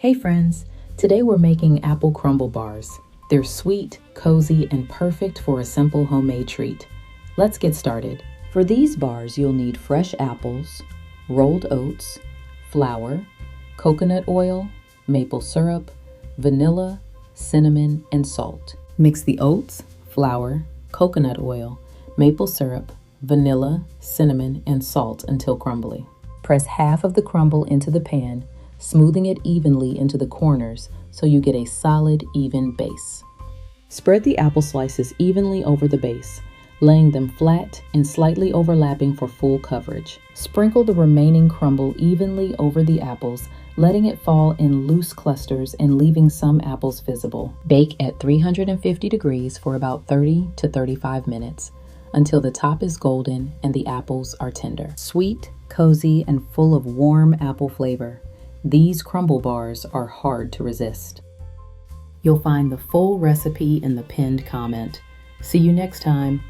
Hey friends, today we're making apple crumble bars. They're sweet, cozy, and perfect for a simple homemade treat. Let's get started. For these bars, you'll need fresh apples, rolled oats, flour, coconut oil, maple syrup, vanilla, cinnamon, and salt. Mix the oats, flour, coconut oil, maple syrup, vanilla, cinnamon, and salt until crumbly. Press half of the crumble into the pan, smoothing it evenly into the corners so you get a solid, even base. Spread the apple slices evenly over the base, laying them flat and slightly overlapping for full coverage. Sprinkle the remaining crumble evenly over the apples, letting it fall in loose clusters and leaving some apples visible. Bake at 350 degrees for about 30 to 35 minutes until the top is golden and the apples are tender. Sweet, cozy, and full of warm apple flavor, these crumble bars are hard to resist. You'll find the full recipe in the pinned comment. See you next time.